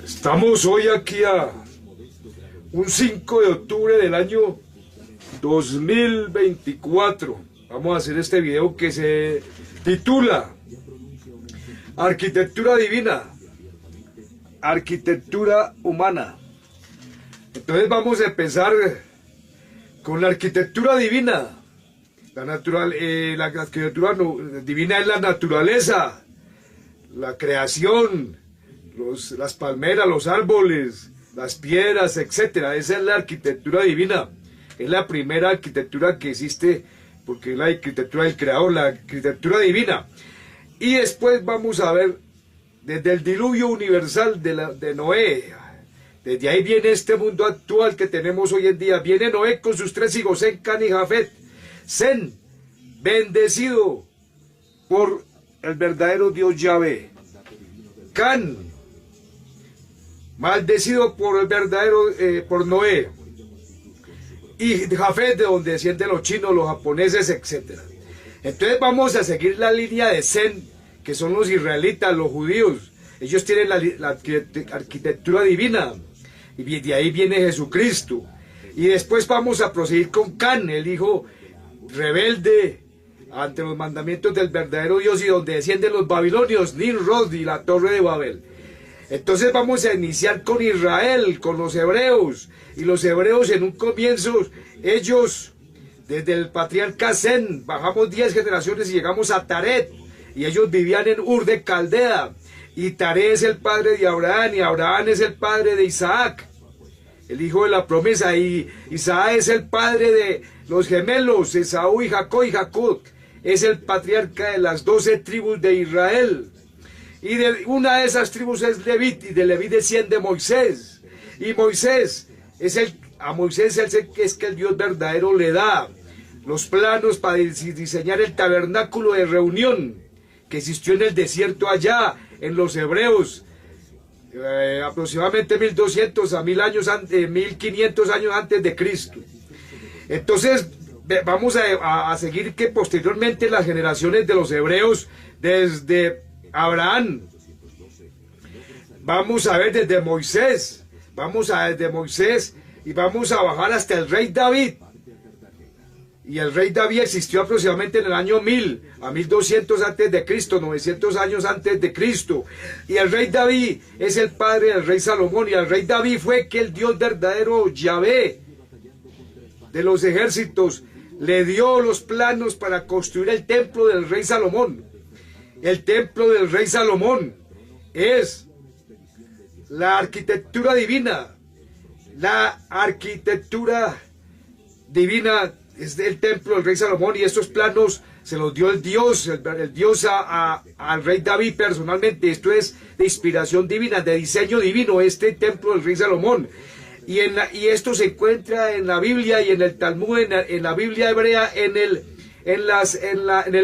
Estamos hoy aquí a un 5 de octubre del año 2024. Vamos a hacer este video que se titula Arquitectura Divina, Arquitectura Humana. Entonces vamos a empezar con la arquitectura divina. La arquitectura divina es la naturaleza, la creación, las palmeras, los árboles, las piedras, etc. Esa es la arquitectura divina. Es la primera arquitectura que existe, porque es la arquitectura del creador, la arquitectura divina. Y después vamos a ver desde el diluvio universal de Noé. Desde ahí viene este mundo actual que tenemos hoy en día. Viene Noé con sus 3 hijos, Sem, Can y Jafet. Sem, bendecido por el verdadero Dios Yahvé. Can, maldecido por el verdadero, por Noé. Y Jafet, de donde descienden los chinos, los japoneses, etc. Entonces vamos a seguir la línea de Sem, que son los israelitas, los judíos. Ellos tienen la arquitectura divina. Y de ahí viene Jesucristo. Y después vamos a proseguir con Can, el hijo rebelde ante los mandamientos del verdadero Dios, y donde descienden los babilonios, Nimrod y la torre de Babel. Entonces vamos a iniciar con Israel, con los hebreos. Y los hebreos en un comienzo, ellos, desde el patriarca Sem, bajamos 10 generaciones y llegamos a Taret. Y ellos vivían en Ur de Caldea. Y Taret es el padre de Abraham, y Abraham es el padre de Isaac, el hijo de la promesa, y Isaac es el padre de los gemelos, Esaú y Jacob es el patriarca de las 12 tribus de Israel. Y de una de esas tribus es Levit, y de Levit desciende Moisés. Y Moisés a Moisés es que el Dios verdadero le da los planos para diseñar el tabernáculo de reunión que existió en el desierto allá, en los hebreos, aproximadamente 1200 a 1500 años antes de Cristo. Entonces vamos a seguir que posteriormente las generaciones de los hebreos, desde Abraham, vamos a ver desde Moisés, y vamos a bajar hasta el rey David. Y el rey David existió aproximadamente en el año 1000 a 1200 antes de Cristo, 900 años antes de Cristo. Y el rey David es el padre del rey Salomón. Y el rey David fue que el Dios verdadero Yahvé de los ejércitos le dio los planos para construir el templo del rey Salomón. El templo del rey Salomón es la arquitectura divina. La arquitectura divina es el templo del rey Salomón, y estos planos se los dio el Dios al rey David personalmente. Esto es de inspiración divina, de diseño divino, este templo del rey Salomón. Y esto se encuentra en la Biblia y en el Talmud, en la Biblia hebrea, en el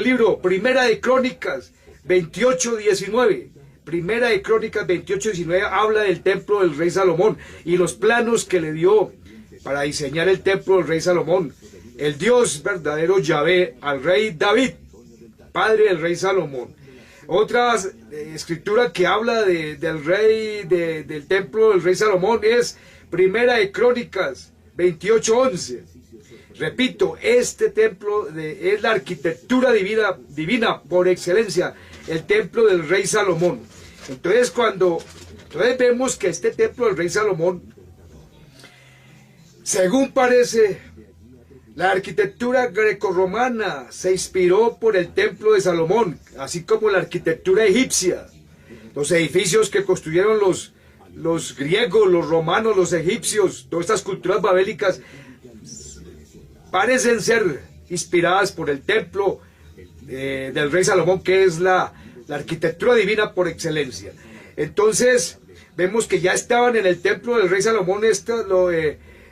libro Primera de Crónicas 28:19. Primera de Crónicas 28:19 habla del templo del rey Salomón y los planos que le dio para diseñar el templo del rey Salomón. El Dios verdadero Yahvé al rey David, padre del rey Salomón. Otra escritura que habla del templo del rey Salomón es Primera de Crónicas 28:11. Repito, este templo es la arquitectura divina por excelencia, el templo del rey Salomón. Entonces vemos que este templo del rey Salomón, según parece, la arquitectura grecorromana se inspiró por el templo de Salomón, así como la arquitectura egipcia. Los edificios que construyeron los griegos, los romanos, los egipcios, todas estas culturas babélicas, parecen ser inspiradas por el templo del rey Salomón, que es la arquitectura divina por excelencia. Entonces, vemos que ya estaban en el templo del rey Salomón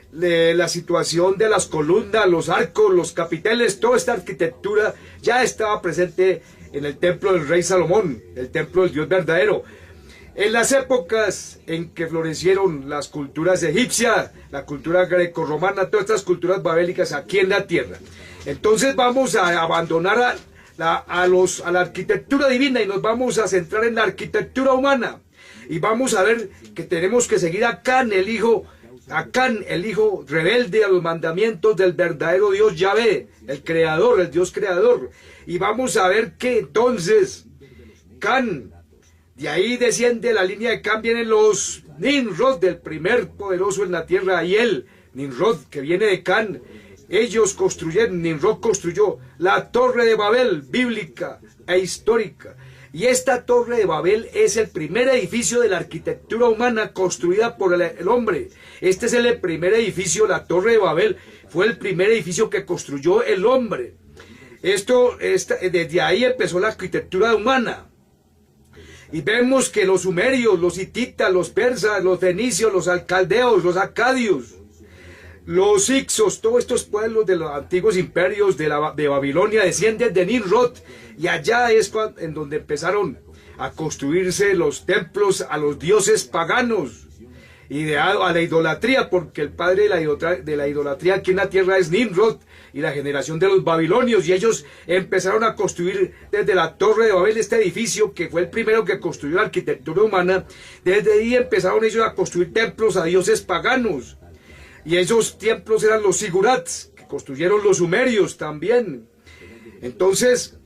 la situación de las columnas, los arcos, los capiteles, toda esta arquitectura ya estaba presente en el templo del rey Salomón, el templo del Dios verdadero. En las épocas en que florecieron las culturas egipcias, la cultura grecorromana, todas estas culturas babélicas aquí en la tierra. Entonces vamos a abandonar a la arquitectura divina y nos vamos a centrar en la arquitectura humana. Y vamos a ver que tenemos que seguir a Can, el hijo rebelde a los mandamientos del verdadero Dios Yahvé, el creador, el Dios creador. Y vamos a ver que entonces Can, de ahí desciende la línea de Can, vienen los Nimrod, del primer poderoso en la tierra, y Nimrod, que viene de Can. Ellos Nimrod construyó la Torre de Babel, bíblica e histórica. Y esta Torre de Babel es el primer edificio de la arquitectura humana construida por el hombre. Este es el primer edificio, la Torre de Babel, fue el primer edificio que construyó el hombre. Desde ahí empezó la arquitectura humana. Y vemos que los sumerios, los hititas, los persas, los fenicios, los caldeos, los acadios, los hicsos, todos estos pueblos de los antiguos imperios de Babilonia descienden de Nimrod, y allá es en donde empezaron a construirse los templos a los dioses paganos y a la idolatría, porque el padre de la idolatría aquí en la tierra es Nimrod y la generación de los babilonios, y ellos empezaron a construir desde la Torre de Babel este edificio que fue el primero que construyó la arquitectura humana. Desde ahí empezaron ellos a construir templos a dioses paganos. Y esos templos eran los sigurats, que construyeron los sumerios también. Entonces,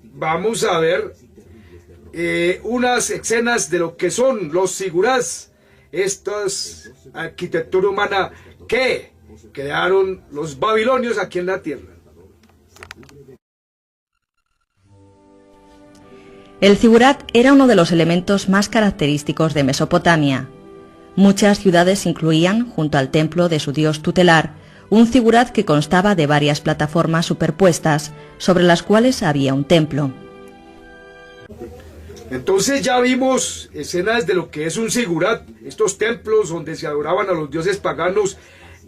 vamos a ver unas escenas de lo que son los sigurats, estas arquitectura humana que crearon los babilonios aquí en la tierra. El zigurat era uno de los elementos más característicos de Mesopotamia. Muchas ciudades incluían, junto al templo de su dios tutelar, un zigurat que constaba de varias plataformas superpuestas sobre las cuales había un templo. Entonces ya vimos escenas de lo que es un zigurat, estos templos donde se adoraban a los dioses paganos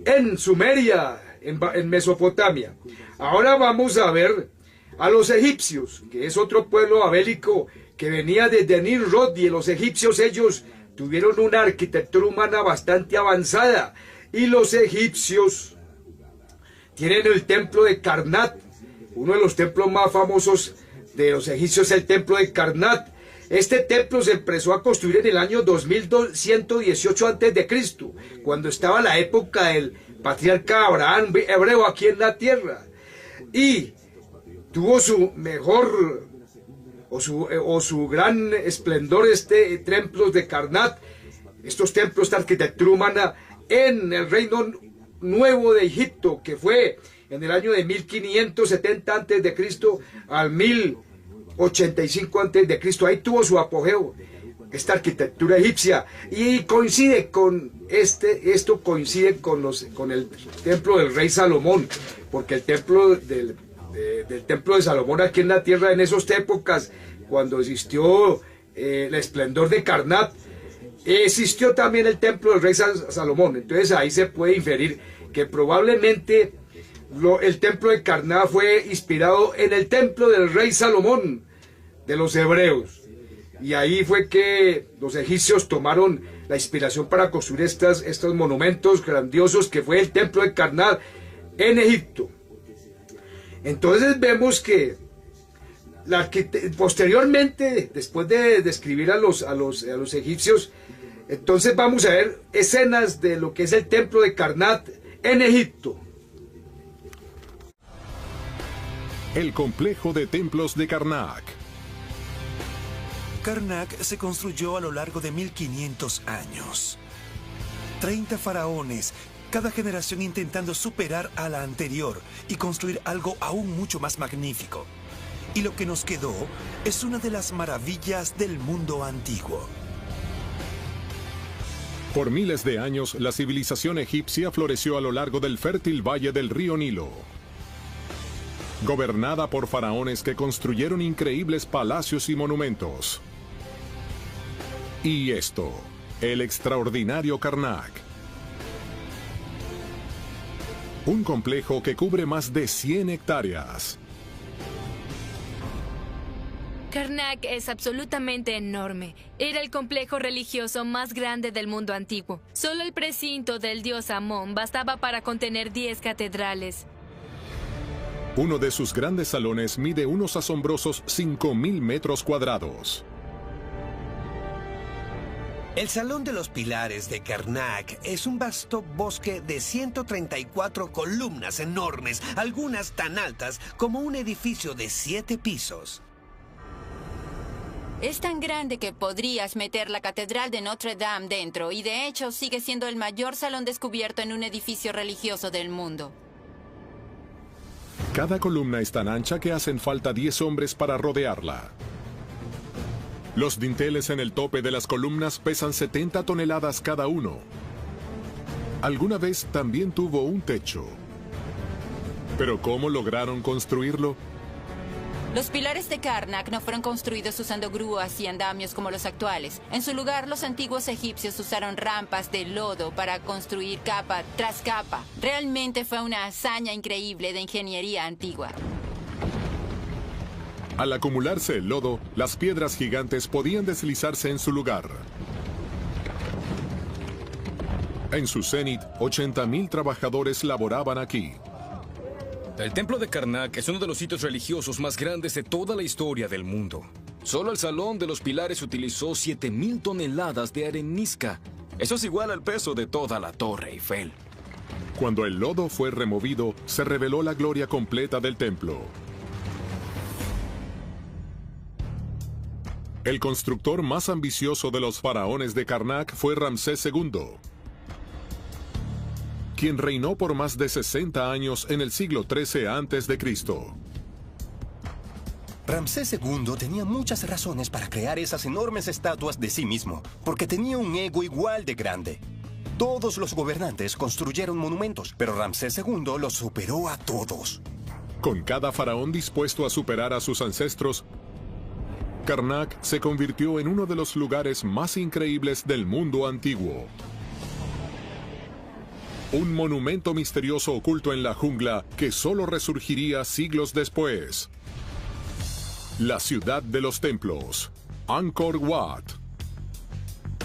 en Sumeria, en Mesopotamia. Ahora vamos a ver a los egipcios, que es otro pueblo babélico que venía desde Nimrod, y los egipcios ellos tuvieron una arquitectura humana bastante avanzada, y los egipcios tienen el templo de Karnak, uno de los templos más famosos de los egipcios es el templo de Karnak. Este templo se empezó a construir en el año 2118 a.C., cuando estaba la época del patriarca Abraham hebreo aquí en la tierra, y tuvo su mejor o su gran esplendor templos de Karnak, estos templos de arquitectura humana en el reino nuevo de Egipto, que fue en el año de 1570 a.C. al 1085 a.C. Ahí tuvo su apogeo esta arquitectura egipcia, y coincide con esto coincide con el templo del rey Salomón, porque el templo del templo de Salomón aquí en la tierra, en esas épocas cuando existió el esplendor de Karnak, existió también el templo del rey Salomón. Entonces ahí se puede inferir que probablemente el templo de Karnak fue inspirado en el templo del rey Salomón de los hebreos, y ahí fue que los egipcios tomaron la inspiración para construir estos monumentos grandiosos, que fue el templo de Karnak en Egipto. Entonces vemos que posteriormente, después de describir a los egipcios, entonces vamos a ver escenas de lo que es el templo de Karnak en Egipto. El complejo de templos de Karnak. Karnak se construyó a lo largo de 1500 años. 30 faraones, cada generación intentando superar a la anterior y construir algo aún mucho más magnífico. Y lo que nos quedó es una de las maravillas del mundo antiguo. Por miles de años, la civilización egipcia floreció a lo largo del fértil valle del río Nilo, gobernada por faraones que construyeron increíbles palacios y monumentos. Y esto, el extraordinario Karnak. Un complejo que cubre más de 100 hectáreas. Karnak es absolutamente enorme. Era el complejo religioso más grande del mundo antiguo. Solo el precinto del dios Amón bastaba para contener 10 catedrales. Uno de sus grandes salones mide unos asombrosos 5.000 metros cuadrados. El Salón de los Pilares de Karnak es un vasto bosque de 134 columnas enormes, algunas tan altas como un edificio de 7 pisos. Es tan grande que podrías meter la Catedral de Notre Dame dentro y de hecho sigue siendo el mayor salón descubierto en un edificio religioso del mundo. Cada columna es tan ancha que hacen falta 10 hombres para rodearla. Los dinteles en el tope de las columnas pesan 70 toneladas cada uno. Alguna vez también tuvo un techo. ¿Pero cómo lograron construirlo? Los pilares de Karnak no fueron construidos usando grúas y andamios como los actuales. En su lugar, los antiguos egipcios usaron rampas de lodo para construir capa tras capa. Realmente fue una hazaña increíble de ingeniería antigua. Al acumularse el lodo, las piedras gigantes podían deslizarse en su lugar. En su cenit, 80.000 trabajadores laboraban aquí. El templo de Karnak es uno de los sitios religiosos más grandes de toda la historia del mundo. Solo el Salón de los Pilares utilizó 7.000 toneladas de arenisca. Eso es igual al peso de toda la Torre Eiffel. Cuando el lodo fue removido, se reveló la gloria completa del templo. El constructor más ambicioso de los faraones de Karnak fue Ramsés II, quien reinó por más de 60 años en el siglo XIII a.C. Ramsés II tenía muchas razones para crear esas enormes estatuas de sí mismo, porque tenía un ego igual de grande. Todos los gobernantes construyeron monumentos, pero Ramsés II los superó a todos. Con cada faraón dispuesto a superar a sus ancestros, Karnak se convirtió en uno de los lugares más increíbles del mundo antiguo. Un monumento misterioso oculto en la jungla que solo resurgiría siglos después. La ciudad de los templos, Angkor Wat.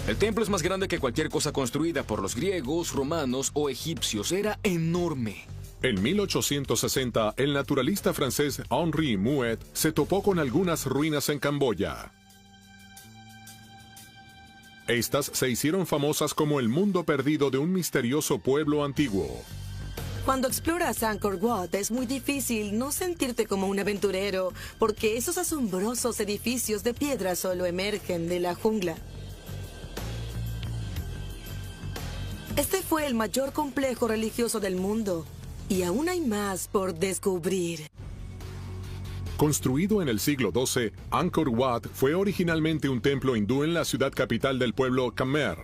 El templo es más grande que cualquier cosa construida por los griegos, romanos o egipcios. Era enorme. En 1860, el naturalista francés Henri Mouet se topó con algunas ruinas en Camboya. Estas se hicieron famosas como el mundo perdido de un misterioso pueblo antiguo. Cuando exploras Angkor Wat es muy difícil no sentirte como un aventurero, porque esos asombrosos edificios de piedra solo emergen de la jungla. Este fue el mayor complejo religioso del mundo. Y aún hay más por descubrir. Construido en el siglo XII, Angkor Wat fue originalmente un templo hindú en la ciudad capital del pueblo Khmer,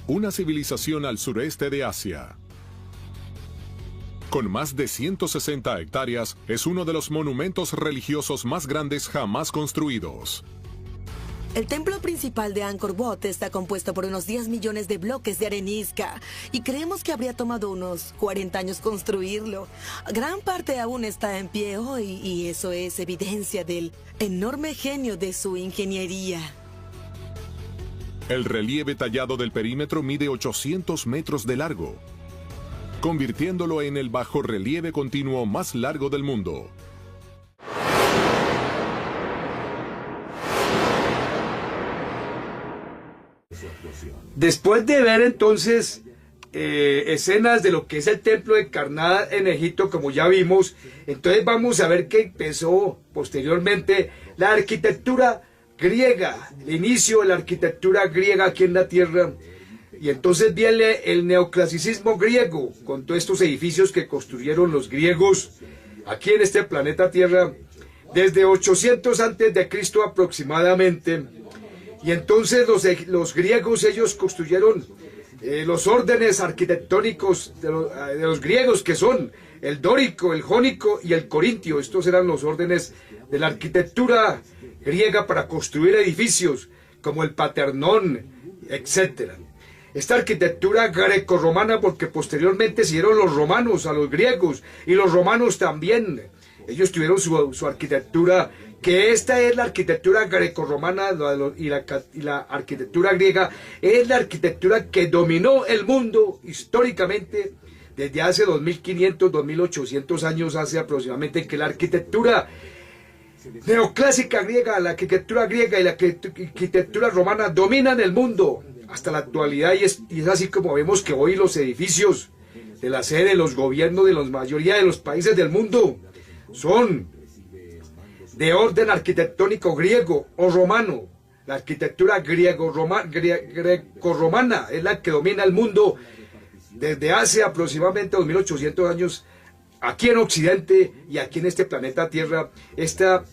una civilización al sureste de Asia. Con más de 160 hectáreas, es uno de los monumentos religiosos más grandes jamás construidos. El templo principal de Angkor Wat está compuesto por unos 10 millones de bloques de arenisca y creemos que habría tomado unos 40 años construirlo. Gran parte aún está en pie hoy y eso es evidencia del enorme genio de su ingeniería. El relieve tallado del perímetro mide 800 metros de largo, convirtiéndolo en el bajorrelieve continuo más largo del mundo. Después de ver entonces escenas de lo que es el templo de Karnak en Egipto, como ya vimos, entonces vamos a ver que empezó posteriormente la arquitectura griega, el inicio de la arquitectura griega aquí en la tierra, y entonces viene el neoclasicismo griego, con todos estos edificios que construyeron los griegos aquí en este planeta Tierra, desde 800 antes de Cristo aproximadamente. Y entonces los griegos, ellos construyeron los órdenes arquitectónicos de los griegos, que son el dórico, el jónico y el corintio. Estos eran los órdenes de la arquitectura griega para construir edificios, como el Paternón, etc. Esta arquitectura grecorromana, porque posteriormente siguieron los romanos a los griegos, y los romanos también. Ellos tuvieron su arquitectura, que esta es la arquitectura grecorromana, y la arquitectura griega es la arquitectura que dominó el mundo históricamente desde hace 2500, 2800 años, hace aproximadamente, que la arquitectura neoclásica griega, la arquitectura griega y la arquitectura romana dominan el mundo hasta la actualidad, y es así como vemos que hoy los edificios de la sede de los gobiernos de la mayoría de los países del mundo son de orden arquitectónico griego o romano. La arquitectura greco-romana es la que domina el mundo desde hace aproximadamente 2800 años aquí en Occidente y aquí en este planeta Tierra. Esta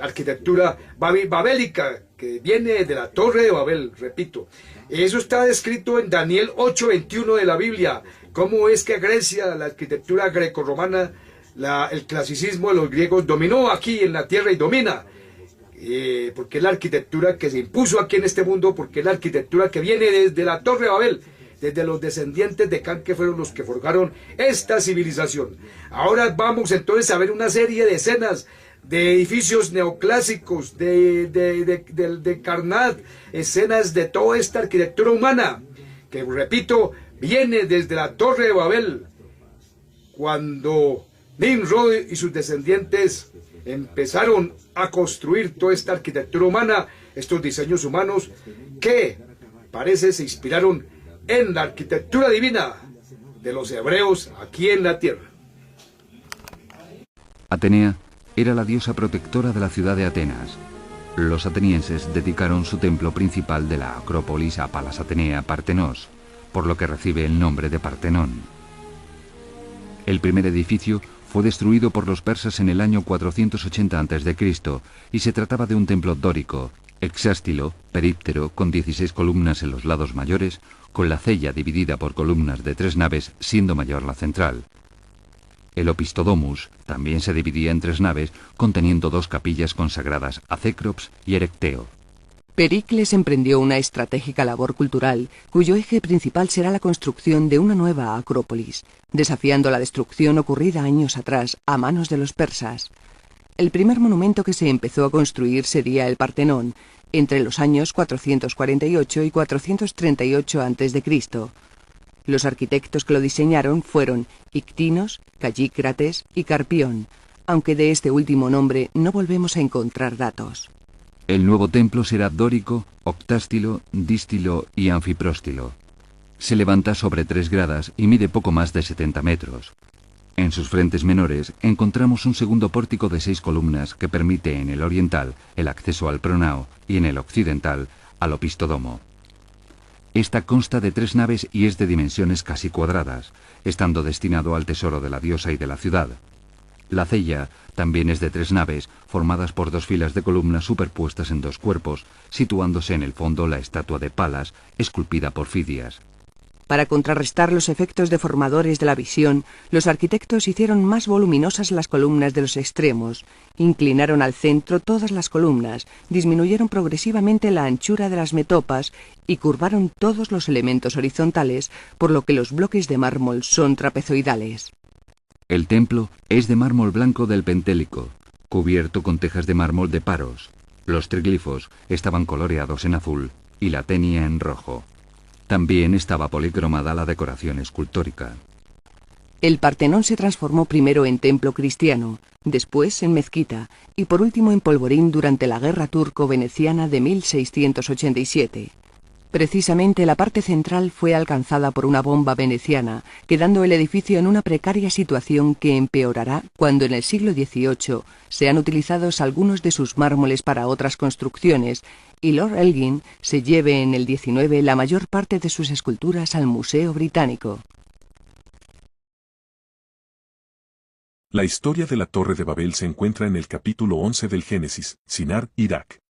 arquitectura babélica que viene de la Torre de Babel, repito. Eso está descrito en Daniel 8:21 de la Biblia. Cómo es que Grecia, la arquitectura grecorromana, el clasicismo de los griegos dominó aquí en la tierra y domina. Porque es la arquitectura que se impuso aquí en este mundo, porque es la arquitectura que viene desde la Torre de Babel, desde los descendientes de Can, que fueron los que forjaron esta civilización. Ahora vamos entonces a ver una serie de escenas de edificios neoclásicos, de Karnak, escenas de toda esta arquitectura humana, que repito, viene desde la Torre de Babel, cuando Nimrod y sus descendientes empezaron a construir toda esta arquitectura humana, estos diseños humanos que parece se inspiraron en la arquitectura divina de los hebreos aquí en la tierra. Atenea era la diosa protectora de la ciudad de Atenas. Los atenienses dedicaron su templo principal de la Acrópolis a Palas Atenea Partenos, por lo que recibe el nombre de Partenón. El primer edificio fue destruido por los persas en el año 480 a.C. y se trataba de un templo dórico, hexástilo, períptero, con 16 columnas en los lados mayores, con la cella dividida por columnas de 3 naves, siendo mayor la central. El Opistodomus también se dividía en 3 naves, conteniendo 2 capillas consagradas a Cécrops y Erecteo. Pericles emprendió una estratégica labor cultural, cuyo eje principal será la construcción de una nueva Acrópolis, desafiando la destrucción ocurrida años atrás a manos de los persas. El primer monumento que se empezó a construir sería el Partenón, entre los años 448 y 438 a.C. Los arquitectos que lo diseñaron fueron Ictinos, Callícrates y Carpión, aunque de este último nombre no volvemos a encontrar datos. El nuevo templo será dórico, octástilo, dístilo y anfipróstilo. Se levanta sobre 3 gradas y mide poco más de 70 metros. En sus frentes menores encontramos un segundo pórtico de 6 columnas que permite en el oriental el acceso al pronao y en el occidental al opistodomo. Esta consta de 3 naves y es de dimensiones casi cuadradas, estando destinado al tesoro de la diosa y de la ciudad. La cella también es de 3 naves, formadas por 2 filas de columnas superpuestas en 2 cuerpos, situándose en el fondo la estatua de Palas, esculpida por Fidias. Para contrarrestar los efectos deformadores de la visión, los arquitectos hicieron más voluminosas las columnas de los extremos, inclinaron al centro todas las columnas, disminuyeron progresivamente la anchura de las metopas y curvaron todos los elementos horizontales, por lo que los bloques de mármol son trapezoidales. El templo es de mármol blanco del Pentélico, cubierto con tejas de mármol de Paros. Los triglifos estaban coloreados en azul y la tenia en rojo. También estaba policromada la decoración escultórica. El Partenón se transformó primero en templo cristiano, después en mezquita y por último en polvorín durante la guerra turco-veneciana de 1687. Precisamente la parte central fue alcanzada por una bomba veneciana, quedando el edificio en una precaria situación que empeorará cuando en el siglo XVIII sean utilizados algunos de sus mármoles para otras construcciones y Lord Elgin se lleve en el XIX la mayor parte de sus esculturas al Museo Británico. La historia de la Torre de Babel se encuentra en el capítulo 11 del Génesis, Sinar, Irak.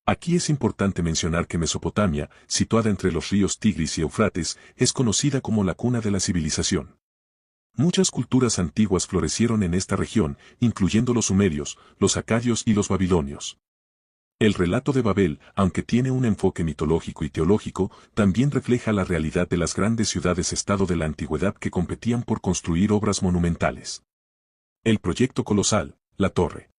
Aquí es importante mencionar que Mesopotamia, situada entre los ríos Tigris y Eufrates, es conocida como la cuna de la civilización. Muchas culturas antiguas florecieron en esta región, incluyendo los sumerios, los acadios y los babilonios. El relato de Babel, aunque tiene un enfoque mitológico y teológico, también refleja la realidad de las grandes ciudades-estado de la antigüedad que competían por construir obras monumentales. El proyecto colosal, la Torre.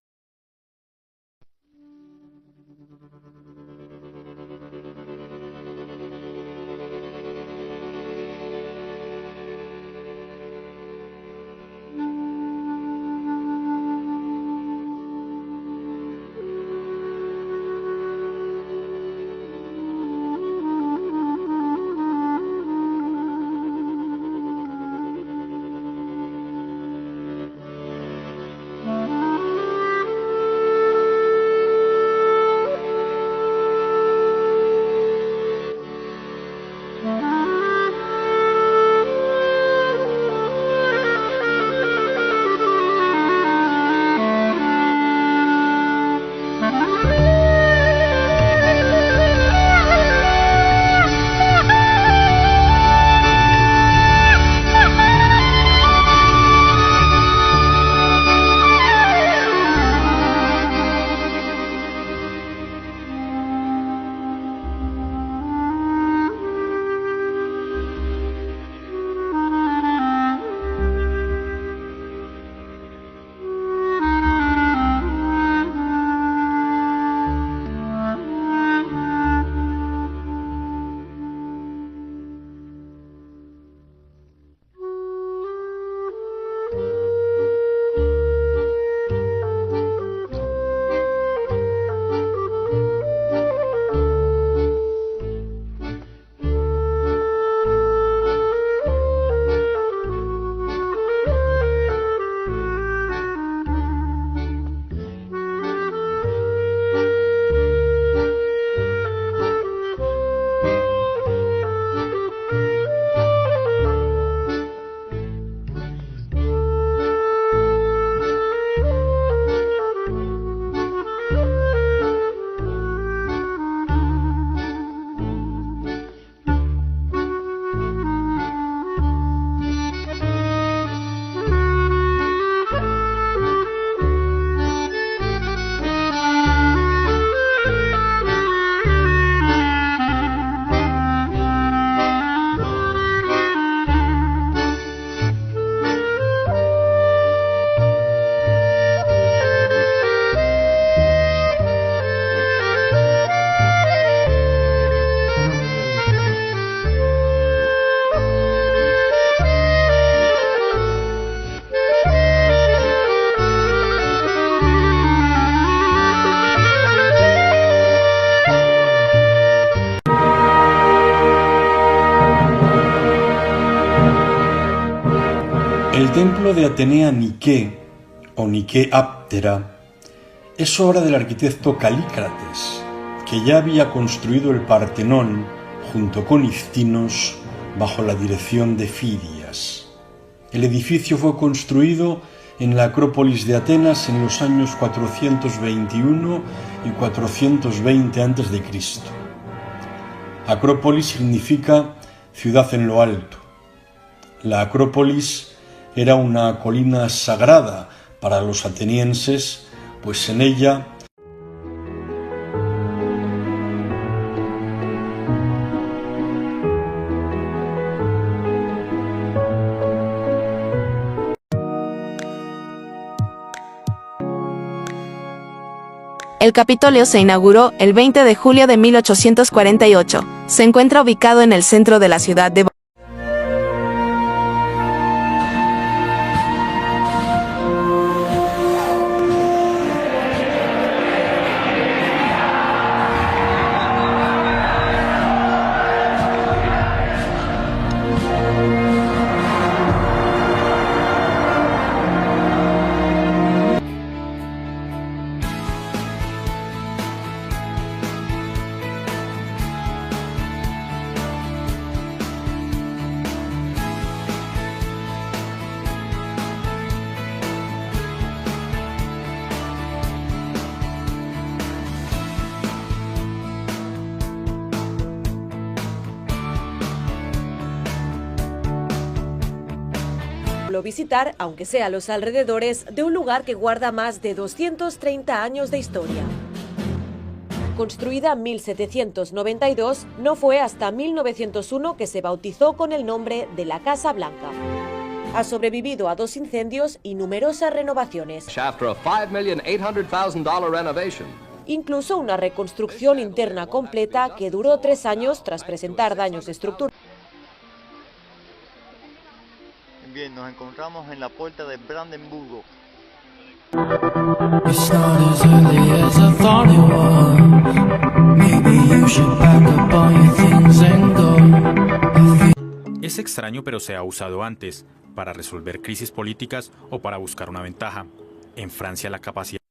El templo de Atenea Nike, o Nike Aptera, es obra del arquitecto Calícrates, que ya había construido el Partenón junto con Iztinos bajo la dirección de Fidias. El edificio fue construido en la Acrópolis de Atenas en los años 421 y 420 a.C. Acrópolis significa ciudad en lo alto. La Acrópolis era una colina sagrada para los atenienses, pues en ella El Capitolio se inauguró el 20 de julio de 1848. Se encuentra ubicado en el centro de la ciudad de visitar, aunque sea los alrededores, de un lugar que guarda más de 230 años de historia. Construida en 1792, no fue hasta 1901 que se bautizó con el nombre de la Casa Blanca. Ha sobrevivido a 2 incendios y numerosas renovaciones. Incluso una reconstrucción interna completa que duró 3 años tras presentar daños estructurales. Bien, nos encontramos en la puerta de Brandenburgo. Es extraño, pero se ha usado antes, para resolver crisis políticas o para buscar una ventaja. En Francia la capacidad